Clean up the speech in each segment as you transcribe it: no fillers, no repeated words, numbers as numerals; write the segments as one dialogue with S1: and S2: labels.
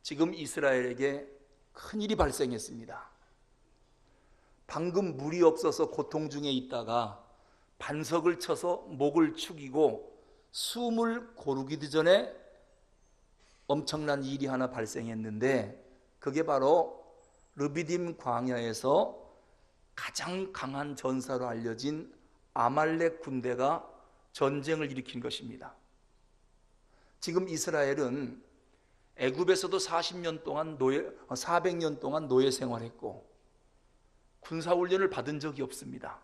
S1: 지금 이스라엘에게 큰일이 발생했습니다. 방금 물이 없어서 고통 중에 있다가 반석을 쳐서 목을 축이고 숨을 고르기도 전에 엄청난 일이 하나 발생했는데, 그게 바로 르비딤 광야에서 가장 강한 전사로 알려진 아말렉 군대가 전쟁을 일으킨 것입니다. 지금 이스라엘은 애굽에서도 400년 동안 노예 생활했고 군사훈련을 받은 적이 없습니다.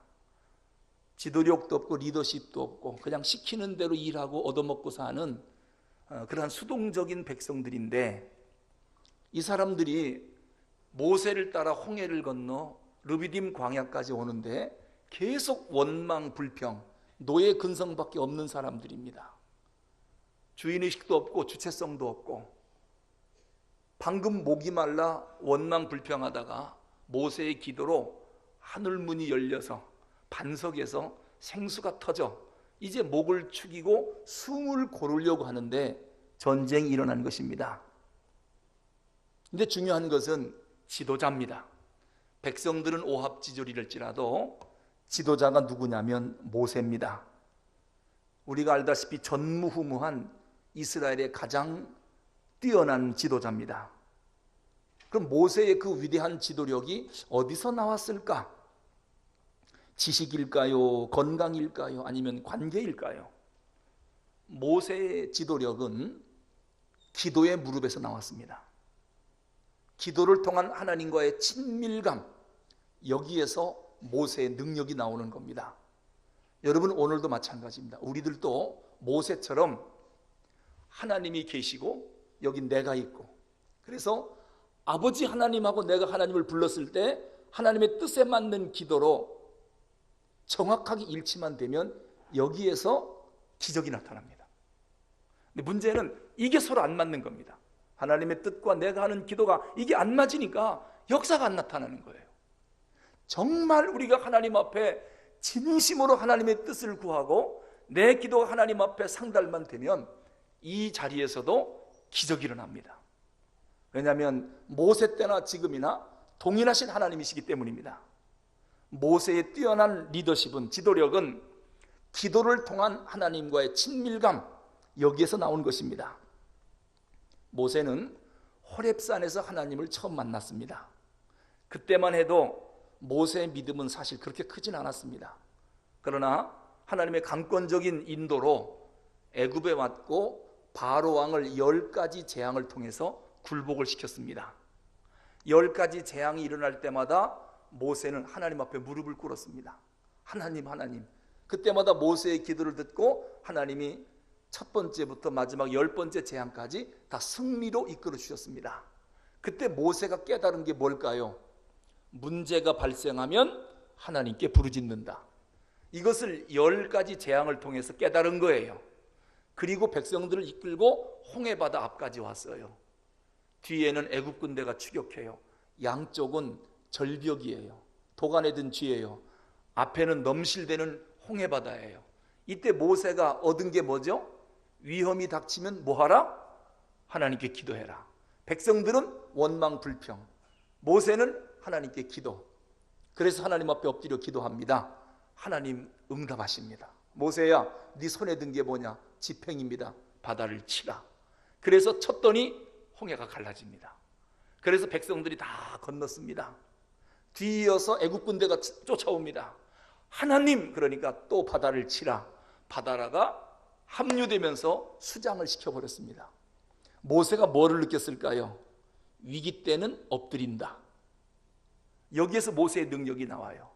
S1: 지도력도 없고 리더십도 없고 그냥 시키는 대로 일하고 얻어먹고 사는 그러한 수동적인 백성들인데, 이 사람들이 모세를 따라 홍해를 건너 르비딤 광야까지 오는데 계속 원망 불평, 노예 근성밖에 없는 사람들입니다. 주인의식도 없고 주체성도 없고, 방금 목이 말라 원망 불평하다가 모세의 기도로 하늘문이 열려서 반석에서 생수가 터져 이제 목을 축이고 숨을 고르려고 하는데 전쟁이 일어난 것입니다. 근데 중요한 것은 지도자입니다. 백성들은 오합지졸이랄지라도 지도자가 누구냐면 모세입니다. 우리가 알다시피 전무후무한 이스라엘의 가장 뛰어난 지도자입니다. 그럼 모세의 그 위대한 지도력이 어디서 나왔을까? 지식일까요? 건강일까요? 아니면 관계일까요? 모세의 지도력은 기도의 무릎에서 나왔습니다. 기도를 통한 하나님과의 친밀감, 여기에서 모세의 능력이 나오는 겁니다. 여러분, 오늘도 마찬가지입니다. 우리들도 모세처럼 하나님이 계시고 여기 내가 있고, 그래서 아버지 하나님하고 내가 하나님을 불렀을 때 하나님의 뜻에 맞는 기도로 정확하게 일치만 되면 여기에서 기적이 나타납니다. 근데 문제는 이게 서로 안 맞는 겁니다. 하나님의 뜻과 내가 하는 기도가 이게 안 맞으니까 역사가 안 나타나는 거예요. 정말 우리가 하나님 앞에 진심으로 하나님의 뜻을 구하고 내 기도가 하나님 앞에 상달만 되면 이 자리에서도 기적이 일어납니다. 왜냐하면 모세 때나 지금이나 동일하신 하나님이시기 때문입니다. 모세의 뛰어난 리더십은, 지도력은 기도를 통한 하나님과의 친밀감, 여기에서 나온 것입니다. 모세는 호렙산에서 하나님을 처음 만났습니다. 그때만 해도 모세의 믿음은 사실 그렇게 크진 않았습니다. 그러나 하나님의 강권적인 인도로 애굽에 왔고 바로 왕을 10가지 재앙을 통해서 굴복을 시켰습니다. 10가지 재앙이 일어날 때마다 모세는 하나님 앞에 무릎을 꿇었습니다. 하나님, 그때마다 모세의 기도를 듣고 하나님이 첫 번째부터 마지막 10번째 재앙까지 다 승리로 이끌어 주셨습니다. 그때 모세가 깨달은 게 뭘까요? 문제가 발생하면 하나님께 부르짖는다. 이것을 10가지 재앙을 통해서 깨달은 거예요. 그리고 백성들을 이끌고 홍해바다 앞까지 왔어요. 뒤에는 애굽 군대가 추격해요. 양쪽은 절벽이에요. 도가내든 쥐예요. 앞에는 넘실대는 홍해바다예요. 이때 모세가 얻은 게 뭐죠? 위험이 닥치면 뭐하라? 하나님께 기도해라. 백성들은 원망 불평, 모세는 하나님께 기도. 그래서 하나님 앞에 엎드려 기도합니다. 하나님 응답하십니다. 모세야, 네 손에 든 게 뭐냐? 지팽입니다. 바다를 치라. 그래서 쳤더니 홍해가 갈라집니다. 그래서 백성들이 다 건넜습니다. 뒤이어서 애굽 군대가 쫓아옵니다. 하나님, 그러니까 또 바다를 치라. 바다라가 합류되면서 수장을 시켜버렸습니다. 모세가 뭐를 느꼈을까요? 위기 때는 엎드린다. 여기에서 모세의 능력이 나와요.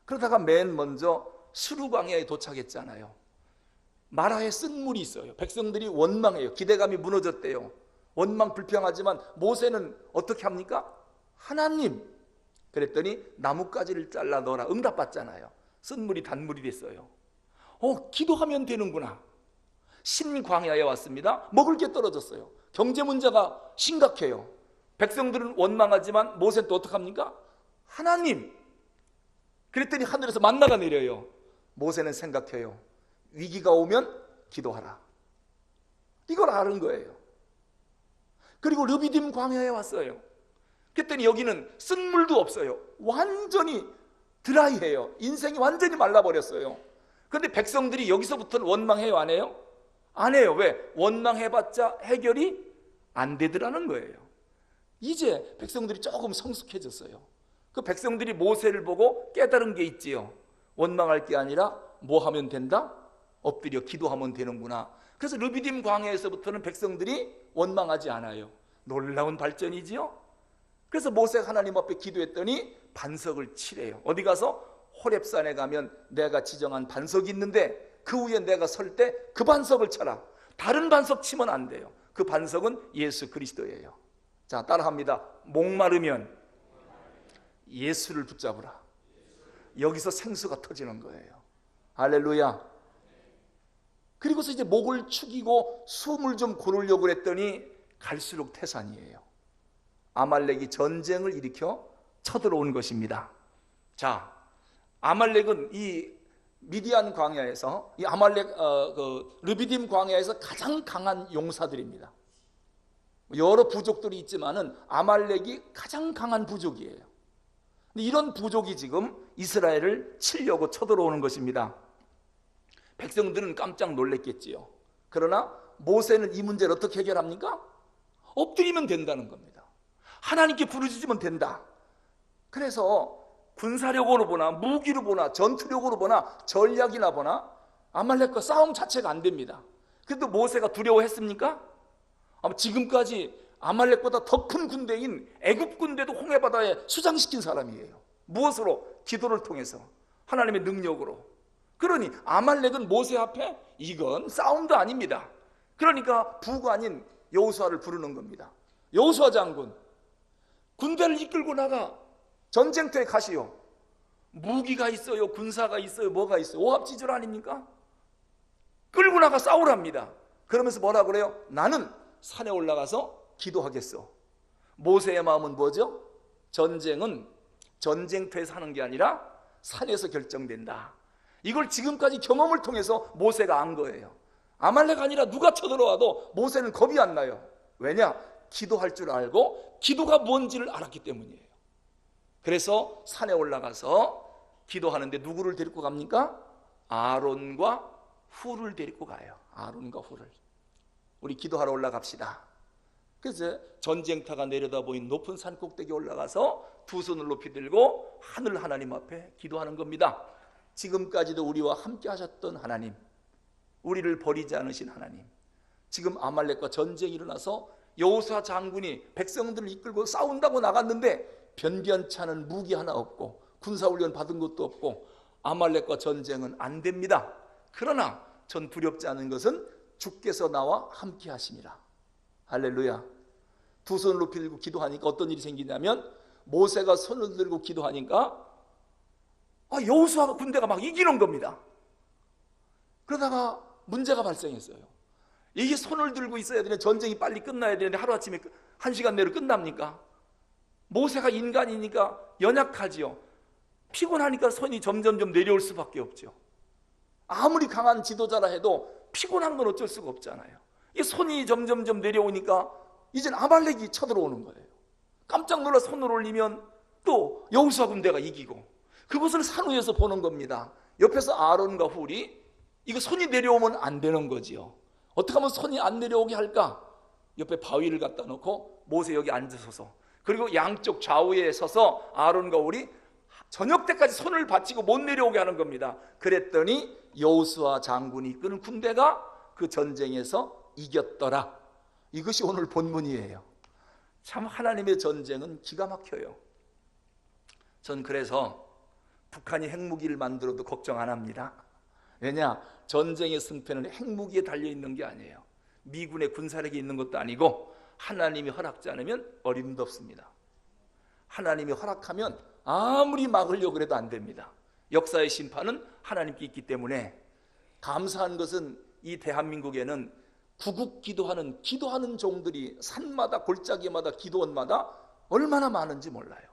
S1: 그러다가 맨 먼저 수르광야에 도착했잖아요. 마라에 쓴물이 있어요. 백성들이 원망해요. 기대감이 무너졌대요. 원망 불평하지만 모세는 어떻게 합니까? 하나님, 그랬더니 나뭇가지를 잘라 넣어라. 응답받잖아요. 쓴물이 단물이 됐어요. 기도하면 되는구나. 신광야에 왔습니다. 먹을 게 떨어졌어요. 경제 문제가 심각해요. 백성들은 원망하지만 모세는 또 어떡합니까? 하나님, 그랬더니 하늘에서 만나가 내려요. 모세는 생각해요. 위기가 오면 기도하라. 이걸 아는 거예요. 그리고 르비딤 광야에 왔어요. 그랬더니 여기는 쓴 물도 없어요. 완전히 드라이해요. 인생이 완전히 말라버렸어요. 그런데 백성들이 여기서부터는 원망해요, 안 해요? 안 해요. 왜? 원망해봤자 해결이 안 되더라는 거예요. 이제 백성들이 조금 성숙해졌어요. 그 백성들이 모세를 보고 깨달은 게 있지요. 원망할 게 아니라 뭐 하면 된다? 엎드려 기도하면 되는구나. 그래서 르비딤 광야에서부터는 백성들이 원망하지 않아요. 놀라운 발전이지요. 그래서 모세가 하나님 앞에 기도했더니 반석을 치래요. 어디 가서? 호렙산에 가면 내가 지정한 반석이 있는데 그 위에 내가 설 때 그 반석을 쳐라. 다른 반석 치면 안 돼요. 그 반석은 예수 그리스도예요. 자, 따라합니다. 목마르면 예수를 붙잡으라. 여기서 생수가 터지는 거예요. 할렐루야. 그리고서 이제 목을 축이고 숨을 좀 고르려고 그랬더니 갈수록 태산이에요. 아말렉이 전쟁을 일으켜 쳐들어온 것입니다. 자, 아말렉은 이 미디안 광야에서 이 아말렉 르비딤 광야에서 가장 강한 용사들입니다. 여러 부족들이 있지만은 아말렉이 가장 강한 부족이에요. 근데 이런 부족이 지금 이스라엘을 치려고 쳐들어오는 것입니다. 백성들은 깜짝 놀랐겠지요. 그러나 모세는 이 문제를 어떻게 해결합니까? 엎드리면 된다는 겁니다. 하나님께 부르짖으면 된다. 그래서 군사력으로 보나 무기로 보나 전투력으로 보나 전략이나 보나 아말렉과 싸움 자체가 안 됩니다. 그래도 모세가 두려워했습니까? 아마 지금까지 아말렉보다 더 큰 군대인 애굽 군대도 홍해바다에 수장시킨 사람이에요. 무엇으로? 기도를 통해서, 하나님의 능력으로. 그러니 아말렉은 모세 앞에 이건 싸움도 아닙니다. 그러니까 부가 아닌 여호수아를 부르는 겁니다. 여호수아 장군, 군대를 이끌고 나가 전쟁터에 가시오. 무기가 있어요, 군사가 있어요, 뭐가 있어요. 오합지졸 아닙니까? 끌고 나가 싸우랍니다. 그러면서 뭐라 그래요? 나는 산에 올라가서 기도하겠어. 모세의 마음은 뭐죠? 전쟁은 전쟁터에서 하는 게 아니라 산에서 결정된다. 이걸 지금까지 경험을 통해서 모세가 안 거예요. 아말렉 아니라 누가 쳐들어와도 모세는 겁이 안 나요. 왜냐? 기도할 줄 알고 기도가 뭔지를 알았기 때문이에요. 그래서 산에 올라가서 기도하는데 누구를 데리고 갑니까? 아론과 훌을 데리고 가요. 아론과 훌을. 우리 기도하러 올라갑시다. 그래서 전쟁터가 내려다보인 높은 산 꼭대기에 올라가서 두 손을 높이 들고 하늘 하나님 앞에 기도하는 겁니다. 지금까지도 우리와 함께 하셨던 하나님, 우리를 버리지 않으신 하나님, 지금 아말렉과 전쟁이 일어나서 여호수아 장군이 백성들을 이끌고 싸운다고 나갔는데 변변치 않은 무기 하나 없고 군사훈련 받은 것도 없고 아말렉과 전쟁은 안 됩니다. 그러나 전 두렵지 않은 것은 주께서 나와 함께 하심이라. 할렐루야. 두 손을 높이 들고 기도하니까 어떤 일이 생기냐면 모세가 손을 들고 기도하니까 여호수아 군대가 막 이기는 겁니다. 그러다가 문제가 발생했어요. 이게 손을 들고 있어야 되는데 전쟁이 빨리 끝나야 되는데 하루아침에 1시간 내로 끝납니까? 모세가 인간이니까 연약하지요. 피곤하니까 손이 점점점 내려올 수밖에 없죠. 아무리 강한 지도자라 해도 피곤한 건 어쩔 수가 없잖아요. 이 손이 점점점 내려오니까 이젠 아말렉이 쳐들어오는 거예요. 깜짝 놀라 손을 올리면 또 여호수아 군대가 이기고, 그것을 산 위에서 보는 겁니다. 옆에서 아론과 훌이 이거 손이 내려오면 안 되는 거지요. 어떻게 하면 손이 안 내려오게 할까? 옆에 바위를 갖다 놓고 모세 여기 앉아서서, 그리고 양쪽 좌우에 서서 아론과 훌이 저녁 때까지 손을 받치고 못 내려오게 하는 겁니다. 그랬더니 여호수아 장군이 이끄는 군대가 그 전쟁에서 이겼더라. 이것이 오늘 본문이에요. 참 하나님의 전쟁은 기가 막혀요. 전 그래서 북한이 핵무기를 만들어도 걱정 안 합니다. 왜냐? 전쟁의 승패는 핵무기에 달려있는 게 아니에요. 미군의 군사력이 있는 것도 아니고 하나님이 허락지 않으면 어림도 없습니다. 하나님이 허락하면 아무리 막으려고 해도 안 됩니다. 역사의 심판은 하나님께 있기 때문에 감사한 것은 이 대한민국에는 구국 기도하는 종들이 산마다 골짜기마다 기도원마다 얼마나 많은지 몰라요.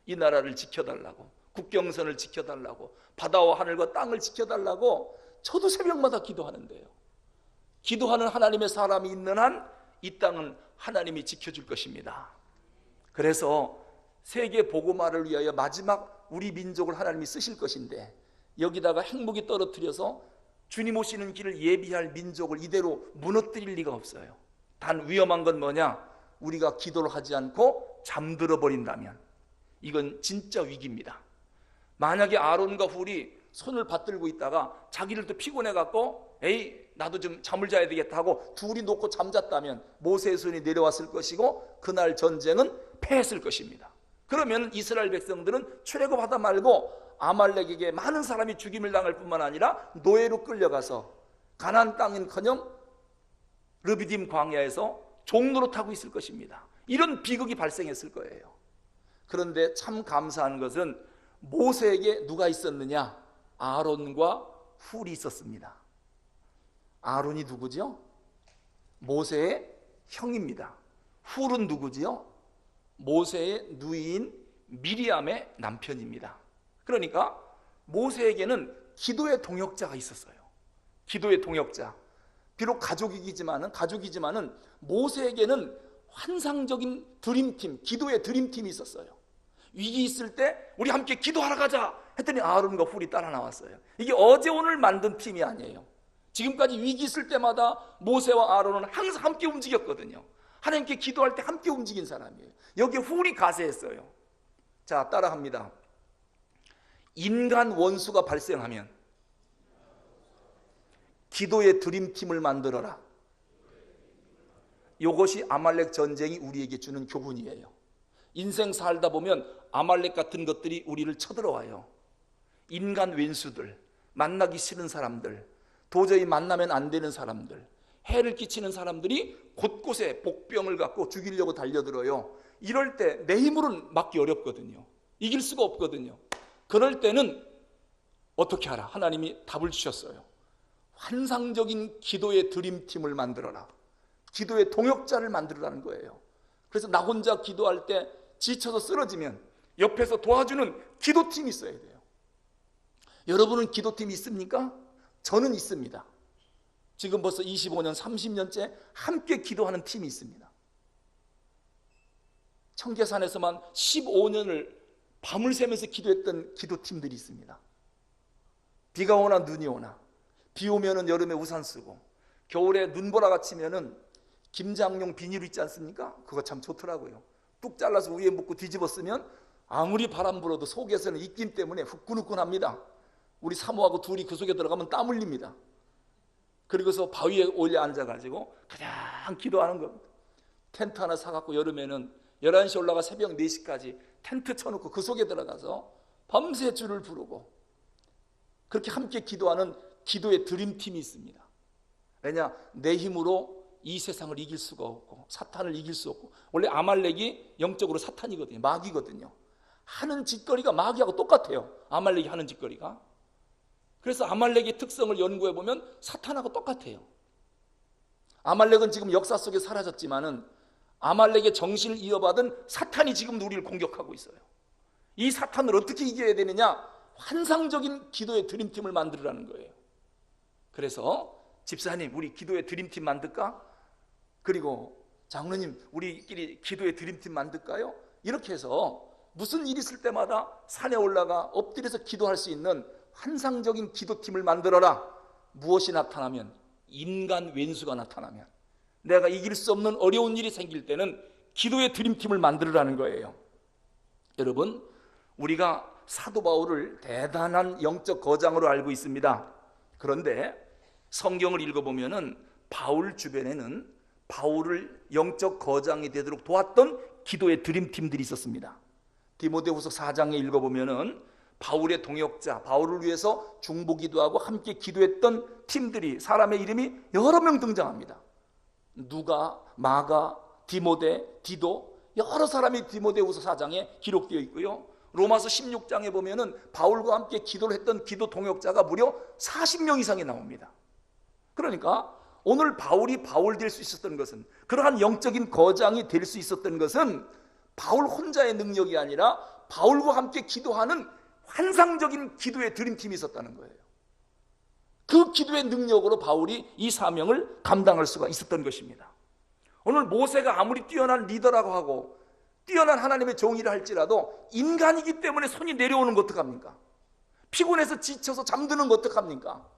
S1: 이 나라를 지켜달라고, 국경선을 지켜달라고, 바다와 하늘과 땅을 지켜달라고 저도 새벽마다 기도하는데요. 기도하는 하나님의 사람이 있는 한 이 땅은 하나님이 지켜줄 것입니다. 그래서 세계 복음화를 위하여 마지막 우리 민족을 하나님이 쓰실 것인데, 여기다가 핵무기 떨어뜨려서 주님 오시는 길을 예비할 민족을 이대로 무너뜨릴 리가 없어요. 단 위험한 건 뭐냐? 우리가 기도를 하지 않고 잠들어 버린다면 이건 진짜 위기입니다. 만약에 아론과 훌이 손을 받들고 있다가 자기를 또 피곤해 갖고 에이 나도 좀 잠을 자야 되겠다 하고 둘이 놓고 잠잤다면 모세의 손이 내려왔을 것이고 그날 전쟁은 패했을 것입니다. 그러면 이스라엘 백성들은 출애굽하다 말고 아말렉에게 많은 사람이 죽임을 당할 뿐만 아니라 노예로 끌려가서 가나안 땅은커녕 르비딤 광야에서 종노릇하고 있을 것입니다. 이런 비극이 발생했을 거예요. 그런데 참 감사한 것은 모세에게 누가 있었느냐? 아론과 훌이 있었습니다. 아론이 누구죠? 모세의 형입니다. 훌은 누구지요? 모세의 누이인 미리암의 남편입니다. 그러니까 모세에게는 기도의 동역자가 있었어요. 기도의 동역자. 비록 가족이지만은 모세에게는 환상적인 드림팀, 기도의 드림팀이 있었어요. 위기 있을 때 우리 함께 기도하러 가자 했더니 아론과 훌이 따라 나왔어요. 이게 어제 오늘 만든 팀이 아니에요. 지금까지 위기 있을 때마다 모세와 아론은 항상 함께 움직였거든요. 하나님께 기도할 때 함께 움직인 사람이에요. 여기에 훌이 가세했어요. 자, 따라합니다. 인간 원수가 발생하면 기도의 드림팀을 만들어라. 이것이 아말렉 전쟁이 우리에게 주는 교훈이에요. 인생 살다 보면 아말렉 같은 것들이 우리를 쳐들어와요. 인간 왼수들, 만나기 싫은 사람들, 도저히 만나면 안 되는 사람들, 해를 끼치는 사람들이 곳곳에 복병을 갖고 죽이려고 달려들어요. 이럴 때 내 힘으로는 막기 어렵거든요. 이길 수가 없거든요. 그럴 때는 어떻게 하라? 하나님이 답을 주셨어요. 환상적인 기도의 드림팀을 만들어라. 기도의 동역자를 만들어라는 거예요. 그래서 나 혼자 기도할 때 지쳐서 쓰러지면 옆에서 도와주는 기도팀이 있어야 돼요. 여러분은 기도팀이 있습니까? 저는 있습니다. 지금 벌써 25년, 30년째 함께 기도하는 팀이 있습니다. 청계산에서만 15년을 밤을 새면서 기도했던 기도팀들이 있습니다. 비가 오나 눈이 오나, 비 오면은 여름에 우산 쓰고, 겨울에 눈보라가 치면은 김장용 비닐 있지 않습니까? 그거 참 좋더라고요. 뚝 잘라서 위에 묶고 뒤집어 쓰면 아무리 바람 불어도 속에서는 입김 때문에 후끈후끈합니다. 우리 사모하고 둘이 그 속에 들어가면 땀 흘립니다. 그리고서 바위에 올려 앉아가지고 그냥 기도하는 겁니다. 텐트 하나 사갖고 여름에는 11시 올라가 새벽 4시까지 텐트 쳐놓고 그 속에 들어가서 밤새 주를 부르고 그렇게 함께 기도하는 기도의 드림팀이 있습니다. 왜냐? 내 힘으로 이 세상을 이길 수가 없고 사탄을 이길 수 없고, 원래 아말렉이 영적으로 사탄이거든요. 마귀거든요. 하는 짓거리가 마귀하고 똑같아요. 아말렉이 하는 짓거리가. 그래서 아말렉의 특성을 연구해 보면 사탄하고 똑같아요. 아말렉은 지금 역사 속에 사라졌지만은 아말렉의 정신을 이어받은 사탄이 지금도 우리를 공격하고 있어요. 이 사탄을 어떻게 이겨야 되느냐? 환상적인 기도의 드림팀을 만들으라는 거예요. 그래서 집사님, 우리 기도의 드림팀 만들까? 그리고 장로님, 우리끼리 기도의 드림팀 만들까요? 이렇게 해서 무슨 일 있을 때마다 산에 올라가 엎드려서 기도할 수 있는 환상적인 기도팀을 만들어라. 무엇이 나타나면? 인간 왼수가 나타나면, 내가 이길 수 없는 어려운 일이 생길 때는 기도의 드림팀을 만들으라는 거예요. 여러분, 우리가 사도 바울을 대단한 영적 거장으로 알고 있습니다. 그런데 성경을 읽어보면은 바울 주변에는 바울을 영적 거장이 되도록 도왔던 기도의 드림팀들이 있었습니다. 디모데후서 4장에 읽어보면은 바울의 동역자, 바울을 위해서 중보기도하고 함께 기도했던 팀들이, 사람의 이름이 여러 명 등장합니다. 누가, 마가, 디모데, 디도, 여러 사람이 디모데후서 4장에 기록되어 있고요. 로마서 16장에 보면은 바울과 함께 기도를 했던 기도 동역자가 무려 40명 이상이 나옵니다. 그러니까 오늘 바울이 바울 될 수 있었던 것은, 그러한 영적인 거장이 될 수 있었던 것은 바울 혼자의 능력이 아니라 바울과 함께 기도하는 환상적인 기도의 드림팀이 있었다는 거예요. 그 기도의 능력으로 바울이 이 사명을 감당할 수가 있었던 것입니다. 오늘 모세가 아무리 뛰어난 리더라고 하고 뛰어난 하나님의 종이라 할지라도 인간이기 때문에 손이 내려오는 거 어떡합니까? 피곤해서 지쳐서 잠드는 거 어떡합니까?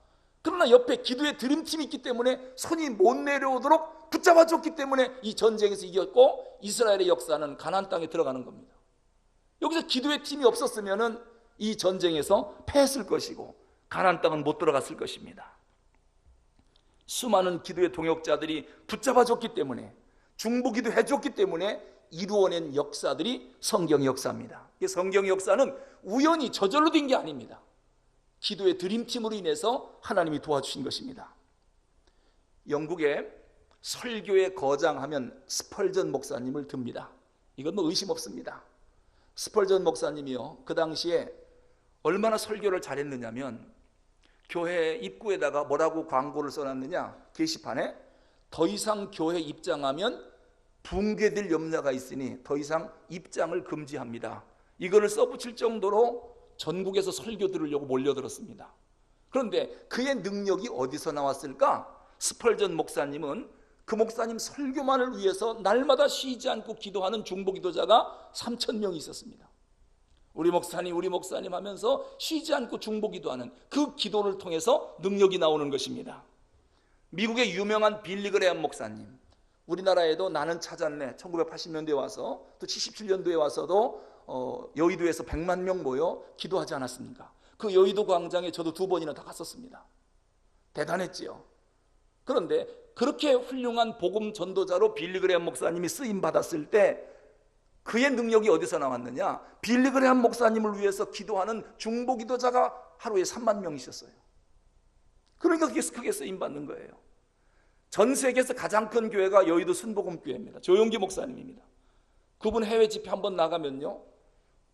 S1: 그러나 옆에 기도의 드림팀이 있기 때문에 손이 못 내려오도록 붙잡아줬기 때문에 이 전쟁에서 이겼고 이스라엘의 역사는 가나안 땅에 들어가는 겁니다. 여기서 기도의 팀이 없었으면 이 전쟁에서 패했을 것이고 가나안 땅은 못 들어갔을 것입니다. 수많은 기도의 동역자들이 붙잡아줬기 때문에 중보기도 해줬기 때문에 이루어낸 역사들이 성경의 역사입니다. 성경의 역사는 우연히 저절로 된 게 아닙니다. 기도의 드림팀으로 인해서 하나님이 도와주신 것입니다. 영국의 설교의 거장하면 스펄전 목사님을 듭니다. 이건 뭐 의심 없습니다. 스펄전 목사님이요, 그 당시에 얼마나 설교를 잘했느냐면 교회 입구에다가 뭐라고 광고를 써놨느냐, 게시판에 더 이상 교회 입장하면 붕괴될 염려가 있으니 더 이상 입장을 금지합니다. 이거를 써붙일 정도로 전국에서 설교 들으려고 몰려들었습니다. 그런데 그의 능력이 어디서 나왔을까? 스펄전 목사님은 그 목사님 설교만을 위해서 날마다 쉬지 않고 기도하는 중보기도자가 3,000명이 있었습니다. 우리 목사님 하면서 쉬지 않고 중보기도하는 그 기도를 통해서 능력이 나오는 것입니다. 미국의 유명한 빌리 그레엄 목사님, 우리나라에도 나는 찾았네 1980년대에 와서 또 77년도에 와서도 여의도에서 100만 명 모여 기도하지 않았습니까? 그 여의도 광장에 저도 2번이나 다 갔었습니다. 대단했지요. 그런데 그렇게 훌륭한 복음 전도자로 빌리 그레엄 목사님이 쓰임 받았을 때 그의 능력이 어디서 나왔느냐? 빌리 그레엄 목사님을 위해서 기도하는 중보 기도자가 하루에 3만 명이셨어요. 그러니까 그게 크게 쓰임 받는 거예요. 전 세계에서 가장 큰 교회가 여의도 순복음교회입니다. 조용기 목사님입니다. 그분 해외 집회 한번 나가면요,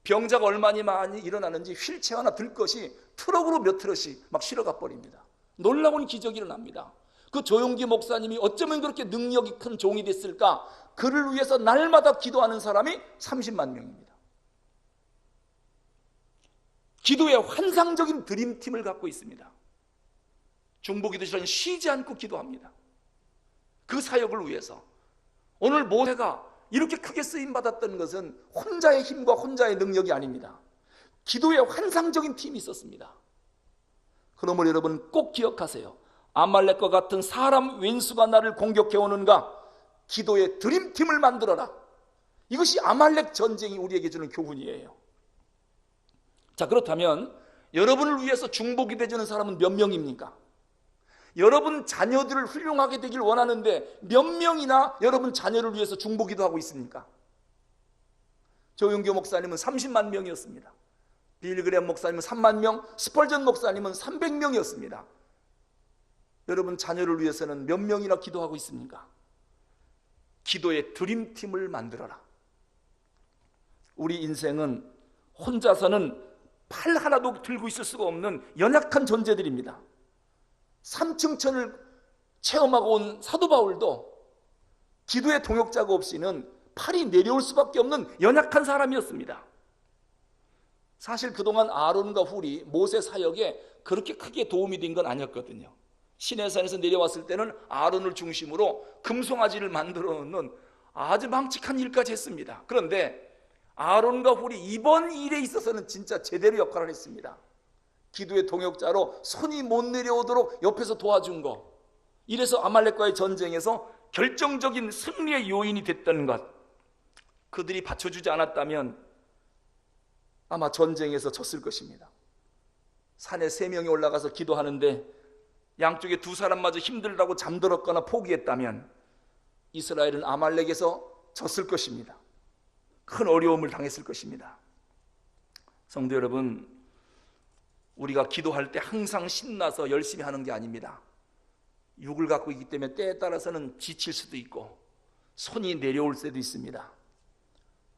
S1: 병자가 얼마나 많이 일어나는지 휠체어나 들 것이 트럭으로 몇 트럭씩 막 실어가 버립니다. 놀라운 기적이 일어납니다. 그 조용기 목사님이 어쩌면 그렇게 능력이 큰 종이 됐을까? 그를 위해서 날마다 기도하는 사람이 30만 명입니다. 기도의 환상적인 드림팀을 갖고 있습니다. 중보기도실은 쉬지 않고 기도합니다. 그 사역을 위해서. 오늘 모세가 이렇게 크게 쓰임받았던 것은 혼자의 힘과 혼자의 능력이 아닙니다. 기도의 환상적인 팀이 있었습니다. 그러므로 여러분 꼭 기억하세요. 아말렉과 같은 사람 왼수가 나를 공격해 오는가? 기도의 드림팀을 만들어라. 이것이 아말렉 전쟁이 우리에게 주는 교훈이에요. 자, 그렇다면 여러분을 위해서 중보기도 해주는 사람은 몇 명입니까? 여러분 자녀들을 훌륭하게 되길 원하는데 몇 명이나 여러분 자녀를 위해서 중보기도 하고 있습니까? 조용교 목사님은 30만 명이었습니다. 빌리 그레엄 목사님은 3만 명, 스펄전 목사님은 300명이었습니다. 여러분 자녀를 위해서는 몇 명이나 기도하고 있습니까? 기도의 드림팀을 만들어라. 우리 인생은 혼자서는 팔 하나도 들고 있을 수가 없는 연약한 존재들입니다. 삼층천을 체험하고 온 사도 바울도 기도의 동역자가 없이는 팔이 내려올 수밖에 없는 연약한 사람이었습니다. 사실 그동안 아론과 훌이 모세 사역에 그렇게 크게 도움이 된 건 아니었거든요. 시내산에서 내려왔을 때는 아론을 중심으로 금송아지를 만들어 놓는 아주 망측한 일까지 했습니다. 그런데 아론과 훌이 이번 일에 있어서는 진짜 제대로 역할을 했습니다. 기도의 동역자로 손이 못 내려오도록 옆에서 도와준 것, 이래서 아말렉과의 전쟁에서 결정적인 승리의 요인이 됐던 것, 그들이 받쳐주지 않았다면 아마 전쟁에서 졌을 것입니다. 산에 3명이 올라가서 기도하는데 양쪽에 2사람마저 힘들다고 잠들었거나 포기했다면 이스라엘은 아말렉에서 졌을 것입니다. 큰 어려움을 당했을 것입니다. 성도 여러분, 우리가 기도할 때 항상 신나서 열심히 하는 게 아닙니다. 육을 갖고 있기 때문에 때에 따라서는 지칠 수도 있고 손이 내려올 때도 있습니다.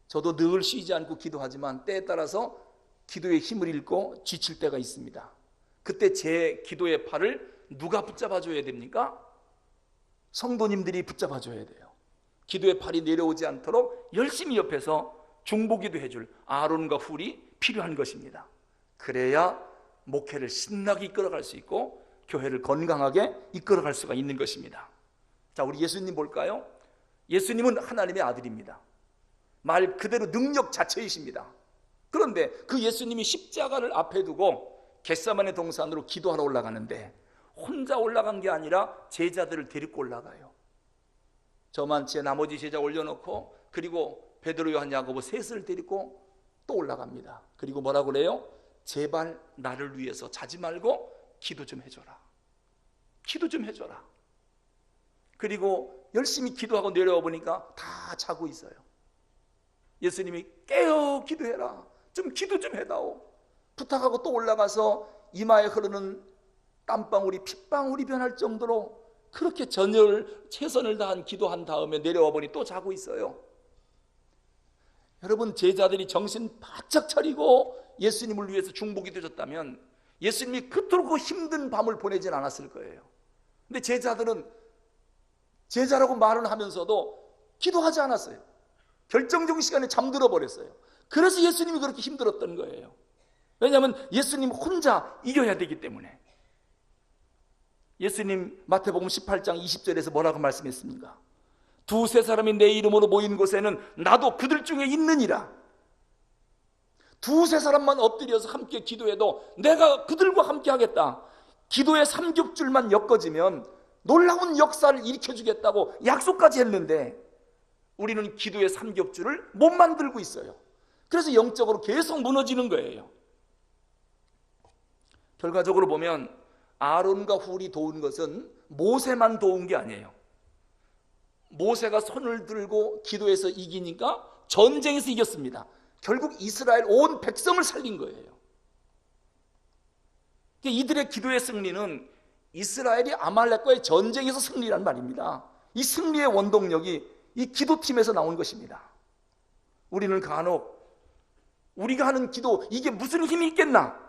S1: 저도 늘 쉬지 않고 기도하지만 때에 따라서 기도의 힘을 잃고 지칠 때가 있습니다. 그때 제 기도의 팔을 누가 붙잡아줘야 됩니까? 성도님들이 붙잡아줘야 돼요. 기도의 팔이 내려오지 않도록 열심히 옆에서 중보기도 해줄 아론과 훌이 필요한 것입니다. 그래야 목회를 신나게 이끌어갈 수 있고 교회를 건강하게 이끌어갈 수가 있는 것입니다. 자, 우리 예수님 볼까요? 예수님은 하나님의 아들입니다. 말 그대로 능력 자체이십니다. 그런데 그 예수님이 십자가를 앞에 두고 겟세마네 동산으로 기도하러 올라가는데 혼자 올라간 게 아니라 제자들을 데리고 올라가요. 저만치에 나머지 제자 올려놓고, 그리고 베드로, 요한, 야고보 셋을 데리고 또 올라갑니다. 그리고 뭐라고 그래요? 제발 나를 위해서 자지 말고 기도 좀 해줘라. 기도 좀 해줘라. 그리고 열심히 기도하고 내려와 보니까 다 자고 있어요. 예수님이 깨어 기도해라. 좀 기도 좀 해다오. 부탁하고 또 올라가서 이마에 흐르는 땀방울이 핏방울이 변할 정도로 그렇게 최선을 다한 기도한 다음에 내려와 보니 또 자고 있어요. 여러분, 제자들이 정신 바짝 차리고 예수님을 위해서 중보기도 줬다면 예수님이 그토록 힘든 밤을 보내진 않았을 거예요. 근데 제자들은 제자라고 말은 하면서도 기도하지 않았어요. 결정적인 시간에 잠들어 버렸어요. 그래서 예수님이 그렇게 힘들었던 거예요. 왜냐하면 예수님 혼자 이겨야 되기 때문에. 예수님 마태복음 18장 20절에서 뭐라고 말씀했습니까? 두세 사람이 내 이름으로 모인 곳에는 나도 그들 중에 있느니라. 두세 사람만 엎드려서 함께 기도해도 내가 그들과 함께 하겠다. 기도의 삼겹줄만 엮어지면 놀라운 역사를 일으켜주겠다고 약속까지 했는데 우리는 기도의 삼겹줄을 못 만들고 있어요. 그래서 영적으로 계속 무너지는 거예요. 결과적으로 보면 아론과 훌이 도운 것은 모세만 도운 게 아니에요. 모세가 손을 들고 기도해서 이기니까 전쟁에서 이겼습니다. 결국 이스라엘 온 백성을 살린 거예요. 이들의 기도의 승리는 이스라엘이 아말렉과의 전쟁에서 승리란 말입니다. 이 승리의 원동력이 이 기도팀에서 나온 것입니다. 우리는 간혹 우리가 하는 기도, 이게 무슨 힘이 있겠나?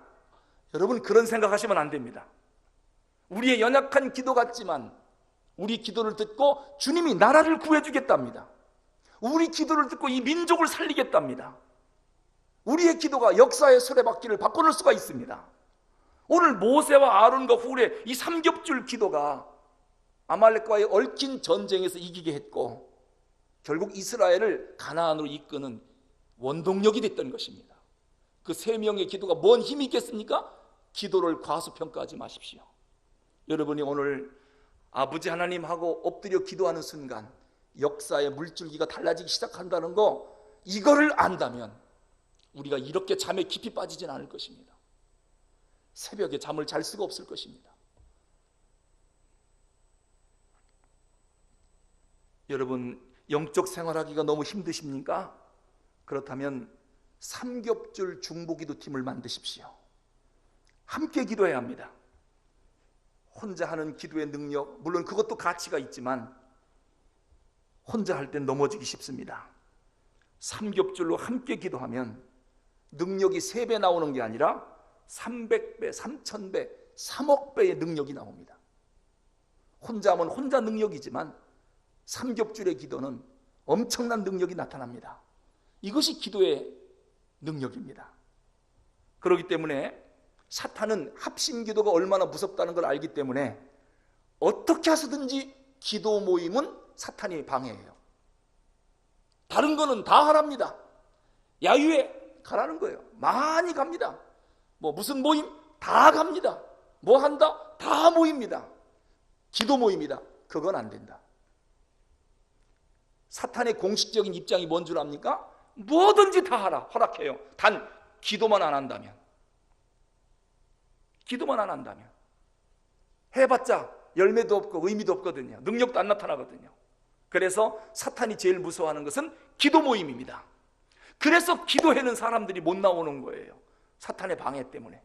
S1: 여러분, 그런 생각하시면 안 됩니다. 우리의 연약한 기도 같지만 우리 기도를 듣고 주님이 나라를 구해주겠답니다. 우리 기도를 듣고 이 민족을 살리겠답니다. 우리의 기도가 역사의 수레바퀴를 바꿔놓을 수가 있습니다. 오늘 모세와 아론과 훌의 이 삼겹줄 기도가 아말렉과의 얽힌 전쟁에서 이기게 했고 결국 이스라엘을 가나안으로 이끄는 원동력이 됐던 것입니다. 그 세 명의 기도가 뭔 힘이 있겠습니까? 기도를 과소평가하지 마십시오. 여러분이 오늘 아버지 하나님하고 엎드려 기도하는 순간 역사의 물줄기가 달라지기 시작한다는 거, 이거를 안다면 우리가 이렇게 잠에 깊이 빠지진 않을 것입니다. 새벽에 잠을 잘 수가 없을 것입니다. 여러분, 영적 생활하기가 너무 힘드십니까? 그렇다면 삼겹줄 중보기도 팀을 만드십시오. 함께 기도해야 합니다. 혼자 하는 기도의 능력, 물론 그것도 가치가 있지만 혼자 할 땐 넘어지기 쉽습니다. 삼겹줄로 함께 기도하면 능력이 3배 나오는 게 아니라 300배, 3000배, 3억 배의 능력이 나옵니다. 혼자 하면 혼자 능력이지만 삼겹줄의 기도는 엄청난 능력이 나타납니다. 이것이 기도의 능력입니다. 그렇기 때문에 사탄은 합심 기도가 얼마나 무섭다는 걸 알기 때문에 어떻게 해서든지 기도 모임은 사탄이 방해해요. 다른 거는 다 하랍니다. 야유회 가라는 거예요. 많이 갑니다. 무슨 모임 다 갑니다. 뭐 한다 다 모입니다. 기도 모임이다, 그건 안 된다. 사탄의 공식적인 입장이 뭔 줄 압니까? 뭐든지 다 하라 허락해요. 단 기도만 안 한다면, 기도만 안 한다면 해봤자 열매도 없고 의미도 없거든요. 능력도 안 나타나거든요. 그래서 사탄이 제일 무서워하는 것은 기도 모임입니다. 그래서 기도하는 사람들이 못 나오는 거예요. 사탄의 방해 때문에.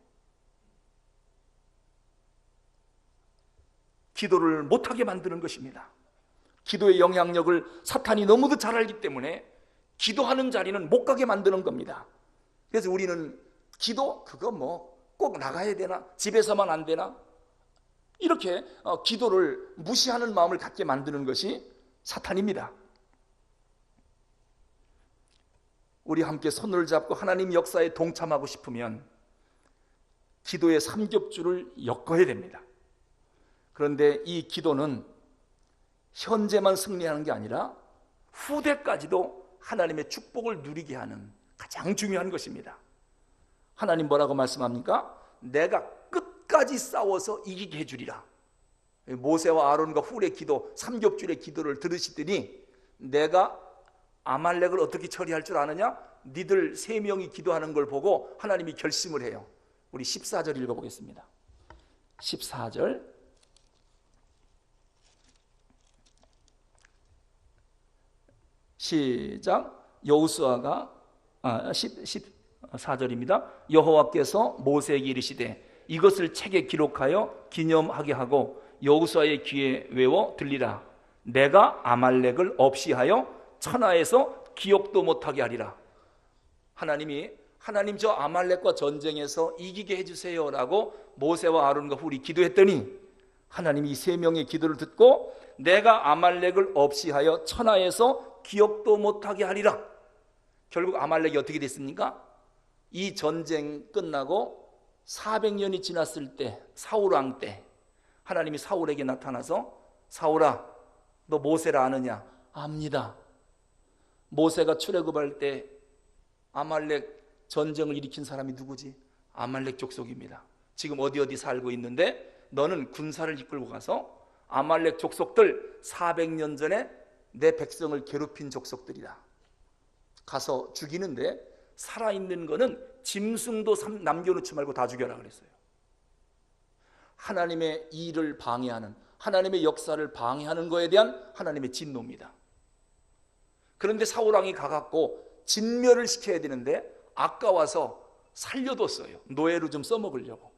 S1: 기도를 못하게 만드는 것입니다. 기도의 영향력을 사탄이 너무도 잘 알기 때문에 기도하는 자리는 못 가게 만드는 겁니다. 그래서 우리는 기도, 그거 꼭 나가야 되나? 집에서만 안 되나? 이렇게 기도를 무시하는 마음을 갖게 만드는 것이 사탄입니다. 우리 함께 손을 잡고 하나님 역사에 동참하고 싶으면 기도의 삼겹줄을 엮어야 됩니다. 그런데 이 기도는 현재만 승리하는 게 아니라 후대까지도 하나님의 축복을 누리게 하는 가장 중요한 것입니다. 하나님 뭐라고 말씀합니까? 내가 끝까지 싸워서 이기게 해주리라. 모세와 아론과 훌의 기도, 삼겹줄의 기도를 들으시더니 내가 아말렉을 어떻게 처리할 줄 아느냐? 니들 3명이 기도하는 걸 보고 하나님이 결심을 해요. 우리 14절 읽어보겠습니다. 14절 시작. 여호수아가 14절입니다. 여호와께서 모세에게 이르시되 이것을 책에 기록하여 기념하게 하고 여호수아의 귀에 외워 들리라. 내가 아말렉을 없이 하여 천하에서 기억도 못하게 하리라. 하나님 저 아말렉과 전쟁에서 이기게 해주세요 라고 모세와 아론과 훌이 기도했더니 하나님이 이 3명의 기도를 듣고 내가 아말렉을 없이 하여 천하에서 기억도 못하게 하리라. 결국 아말렉이 어떻게 됐습니까? 이 전쟁 끝나고 400년이 지났을 때 사울왕 때 하나님이 사울에게 나타나서 사울아 너 모세라 아느냐? 압니다. 모세가 출애굽할 때 아말렉 전쟁을 일으킨 사람이 누구지? 아말렉 족속입니다. 지금 어디 살고 있는데 너는 군사를 이끌고 가서 아말렉 족속들 400년 전에 내 백성을 괴롭힌 족속들이다. 가서 죽이는데 살아있는 거는 짐승도 남겨놓지 말고 다 죽여라 그랬어요. 하나님의 일을 방해하는, 하나님의 역사를 방해하는 거에 대한 하나님의 진노입니다. 그런데 사울왕이 가갖고 진멸을 시켜야 되는데 아까워서 살려뒀어요. 노예로 좀 써먹으려고.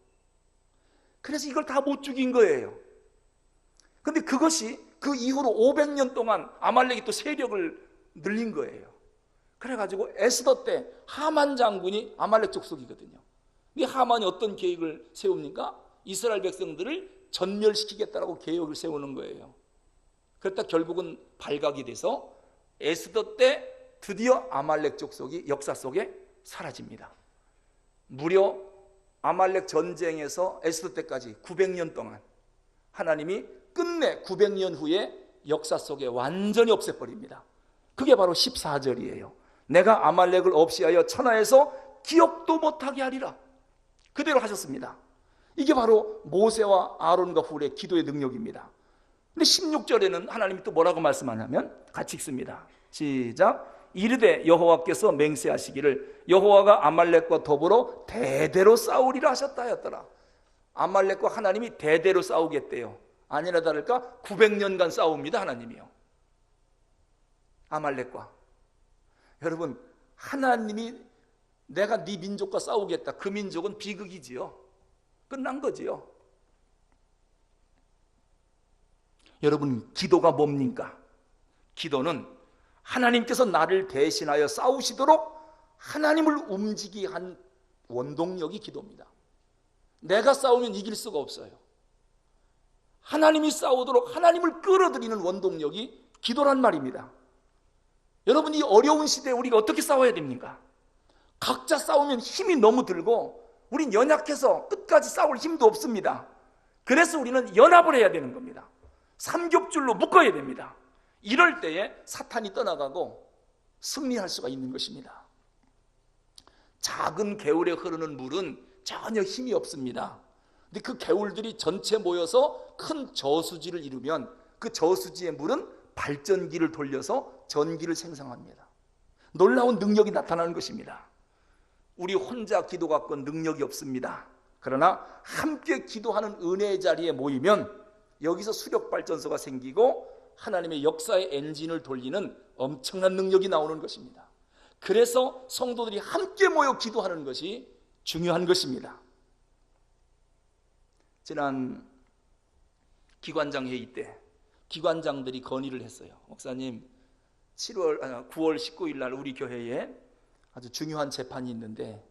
S1: 그래서 이걸 다 못 죽인 거예요. 근데 그것이 그 이후로 500년 동안 아말렉이 또 세력을 늘린 거예요. 그래가지고 에스더 때 하만 장군이 아말렉 족속이거든요. 이 하만이 어떤 계획을 세웁니까? 이스라엘 백성들을 전멸시키겠다라고 계획을 세우는 거예요. 그랬다 결국은 발각이 돼서 에스더 때 드디어 아말렉 족속이 역사 속에 사라집니다. 무려 아말렉 전쟁에서 에스더 때까지 900년 동안 하나님이 끝내 900년 후에 역사 속에 완전히 없애버립니다. 그게 바로 14절이에요. 내가 아말렉을 없이 하여 천하에서 기억도 못하게 하리라. 그대로 하셨습니다. 이게 바로 모세와 아론과 훌의 기도의 능력입니다. 근데 16절에는 하나님이 또 뭐라고 말씀하냐면 같이 읽습니다. 시작. 이르되 여호와께서 맹세하시기를 여호와가 아말렉과 더불어 대대로 싸우리라 하셨다 하였더라. 아말렉과 하나님이 대대로 싸우겠대요. 아니나 다를까 900년간 싸웁니다. 하나님이요. 아말렉과. 여러분 하나님이 내가 네 민족과 싸우겠다. 그 민족은 비극이지요. 끝난 거지요. 여러분 기도가 뭡니까? 기도는 하나님께서 나를 대신하여 싸우시도록 하나님을 움직이게 한 원동력이 기도입니다. 내가 싸우면 이길 수가 없어요. 하나님이 싸우도록 하나님을 끌어들이는 원동력이 기도란 말입니다. 여러분 이 어려운 시대에 우리가 어떻게 싸워야 됩니까? 각자 싸우면 힘이 너무 들고 우린 연약해서 끝까지 싸울 힘도 없습니다. 그래서 우리는 연합을 해야 되는 겁니다. 삼겹줄로 묶어야 됩니다. 이럴 때에 사탄이 떠나가고 승리할 수가 있는 것입니다. 작은 개울에 흐르는 물은 전혀 힘이 없습니다. 근데 그 개울들이 전체 모여서 큰 저수지를 이루면 그 저수지의 물은 발전기를 돌려서 전기를 생성합니다. 놀라운 능력이 나타나는 것입니다. 우리 혼자 기도 갖고는 능력이 없습니다. 그러나 함께 기도하는 은혜의 자리에 모이면 여기서 수력발전소가 생기고 하나님의 역사의 엔진을 돌리는 엄청난 능력이 나오는 것입니다. 그래서 성도들이 함께 모여 기도하는 것이 중요한 것입니다. 지난 기관장 회의 때 기관장들이 건의를 했어요. 목사님 9월 19일 날 우리 교회에 아주 중요한 재판이 있는데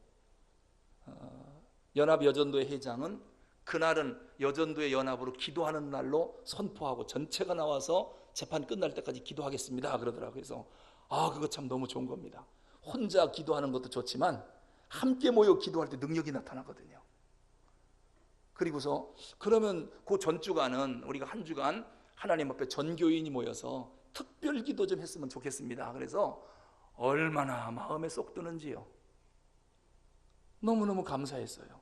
S1: 연합여전도회 회장은 그날은 여전도의 연합으로 기도하는 날로 선포하고 전체가 나와서 재판 끝날 때까지 기도하겠습니다 그러더라고요. 그래서 그거 참 너무 좋은 겁니다. 혼자 기도하는 것도 좋지만 함께 모여 기도할 때 능력이 나타나거든요. 그리고서 그러면 그 전주간은 우리가 한 주간 하나님 앞에 전교인이 모여서 특별 기도 좀 했으면 좋겠습니다. 그래서 얼마나 마음에 쏙 드는지요. 너무너무 감사했어요.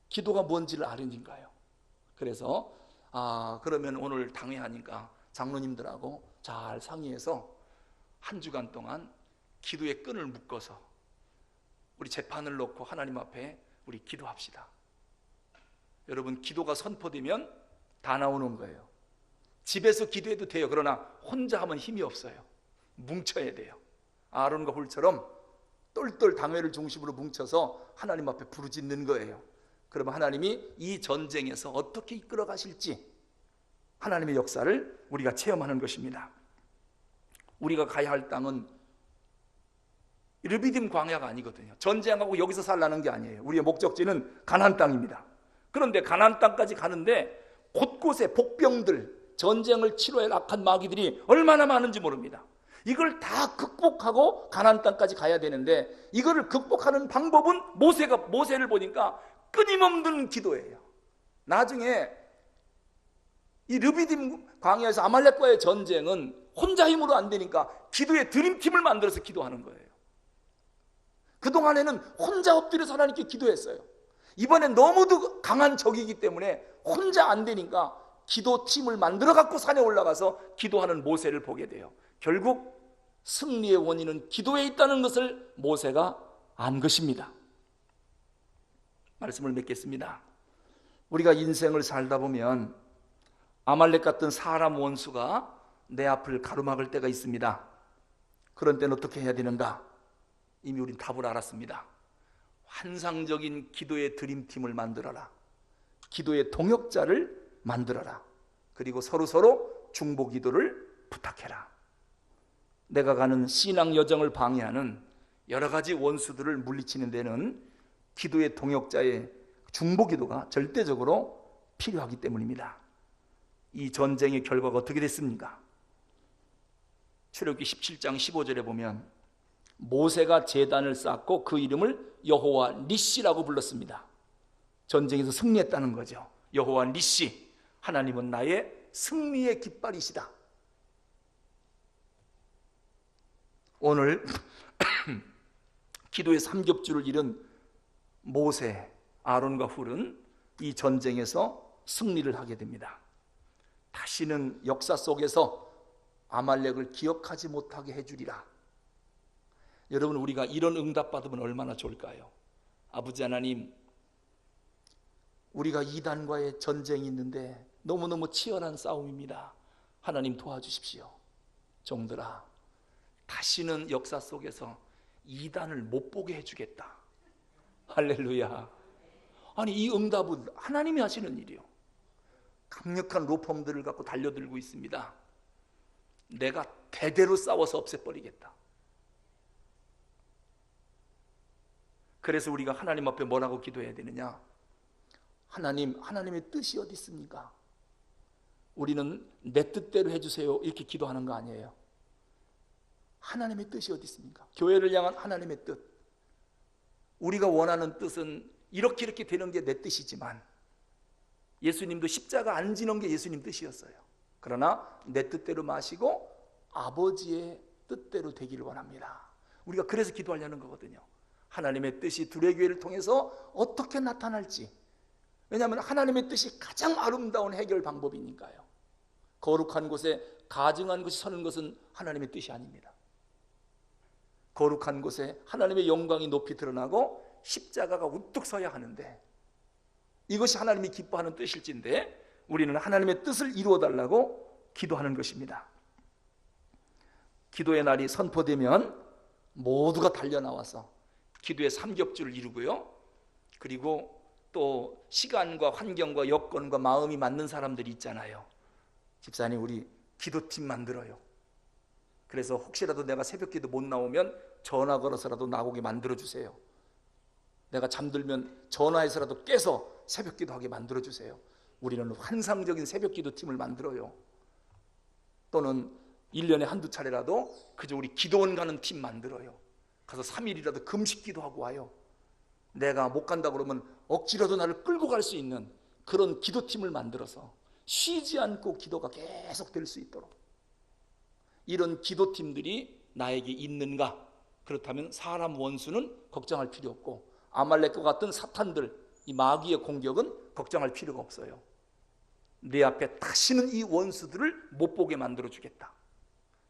S1: 기도가 뭔지를 아는니까요. 그래서 그러면 오늘 당회하니까 장로님들하고 잘 상의해서 한 주간 동안 기도의 끈을 묶어서 우리 재판을 놓고 하나님 앞에 우리 기도합시다. 여러분, 기도가 선포되면 다 나오는 거예요. 집에서 기도해도 돼요. 그러나 혼자 하면 힘이 없어요. 뭉쳐야 돼요. 아론과 훌처럼 똘똘 당회를 중심으로 뭉쳐서 하나님 앞에 부르짖는 거예요. 그러면 하나님이 이 전쟁에서 어떻게 이끌어 가실지 하나님의 역사를 우리가 체험하는 것입니다. 우리가 가야 할 땅은 르비딤 광야가 아니거든요. 전쟁하고 여기서 살라는 게 아니에요. 우리의 목적지는 가나안 땅입니다. 그런데 가나안 땅까지 가는데 곳곳에 복병들, 전쟁을 치러야 할 악한 마귀들이 얼마나 많은지 모릅니다. 이걸 다 극복하고 가나안 땅까지 가야 되는데 이거를 극복하는 방법은 모세를 보니까 끊임없는 기도예요. 나중에 이 르비딤 광야에서 아말렉과의 전쟁은 혼자 힘으로 안 되니까 기도의 드림팀을 만들어서 기도하는 거예요. 그동안에는 혼자 엎드려서 하나님께 기도했어요. 이번엔 너무도 강한 적이기 때문에 혼자 안 되니까 기도팀을 만들어 갖고 산에 올라가서 기도하는 모세를 보게 돼요. 결국 승리의 원인은 기도에 있다는 것을 모세가 안 것입니다. 말씀을 맺겠습니다. 우리가 인생을 살다 보면 아말렉 같은 사람 원수가 내 앞을 가로막을 때가 있습니다. 그런 때는 어떻게 해야 되는가? 이미 우린 답을 알았습니다. 환상적인 기도의 드림팀을 만들어라. 기도의 동역자를 만들어라. 그리고 서로 중보 기도를 부탁해라. 내가 가는 신앙 여정을 방해하는 여러 가지 원수들을 물리치는 데는 기도의 동역자의 중보 기도가 절대적으로 필요하기 때문입니다. 이 전쟁의 결과가 어떻게 됐습니까? 출애굽기 17장 15절에 보면 모세가 제단을 쌓고 그 이름을 여호와 니시라고 불렀습니다. 전쟁에서 승리했다는 거죠. 여호와 니시, 하나님은 나의 승리의 깃발이시다. 오늘 기도의 삼겹줄을 잃은 모세, 아론과 훌은 이 전쟁에서 승리를 하게 됩니다. 다시는 역사 속에서 아말렉을 기억하지 못하게 해주리라. 여러분, 우리가 이런 응답 받으면 얼마나 좋을까요? 아버지 하나님, 우리가 이단과의 전쟁이 있는데 너무너무 치열한 싸움입니다. 하나님 도와주십시오. 종들아, 다시는 역사 속에서 이단을 못 보게 해주겠다. 할렐루야. 아니, 이 응답은 하나님이 하시는 일이요. 강력한 로펌들을 갖고 달려들고 있습니다. 내가 대대로 싸워서 없애버리겠다. 그래서 우리가 하나님 앞에 뭐라고 기도해야 되느냐? 하나님의 뜻이 어디 있습니까? 우리는 내 뜻대로 해주세요 이렇게 기도하는 거 아니에요. 하나님의 뜻이 어디 있습니까? 교회를 향한 하나님의 뜻. 우리가 원하는 뜻은 이렇게 되는 게 내 뜻이지만 예수님도 십자가 안 지는 게 예수님 뜻이었어요. 그러나 내 뜻대로 마시고 아버지의 뜻대로 되기를 원합니다. 우리가 그래서 기도하려는 거거든요. 하나님의 뜻이 두레교회를 통해서 어떻게 나타날지. 왜냐하면 하나님의 뜻이 가장 아름다운 해결 방법이니까요. 거룩한 곳에 가증한 것이 서는 것은 하나님의 뜻이 아닙니다. 거룩한 곳에 하나님의 영광이 높이 드러나고 십자가가 우뚝 서야 하는데, 이것이 하나님이 기뻐하는 뜻일진데 우리는 하나님의 뜻을 이루어달라고 기도하는 것입니다. 기도의 날이 선포되면 모두가 달려나와서 기도의 삼겹줄을 이루고요, 그리고 또 시간과 환경과 여건과 마음이 맞는 사람들이 있잖아요. 집사님, 우리 기도팀 만들어요. 그래서 혹시라도 내가 새벽기도 못 나오면 전화 걸어서라도 나오게 만들어주세요. 내가 잠들면 전화해서라도 깨서 새벽기도 하게 만들어주세요. 우리는 환상적인 새벽기도팀을 만들어요. 또는 1년에 한두 차례라도 그저 우리 기도원 가는 팀 만들어요. 가서 3일이라도 금식기도 하고 와요. 내가 못 간다 그러면 억지로도 나를 끌고 갈 수 있는 그런 기도팀을 만들어서 쉬지 않고 기도가 계속 될 수 있도록, 이런 기도팀들이 나에게 있는가? 그렇다면 사람 원수는 걱정할 필요 없고 아말렉과 같은 사탄들, 이 마귀의 공격은 걱정할 필요가 없어요. 내 앞에 다시는 이 원수들을 못 보게 만들어 주겠다.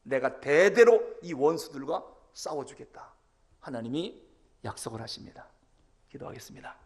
S1: 내가 대대로 이 원수들과 싸워주겠다. 하나님이 약속을 하십니다. 기도하겠습니다.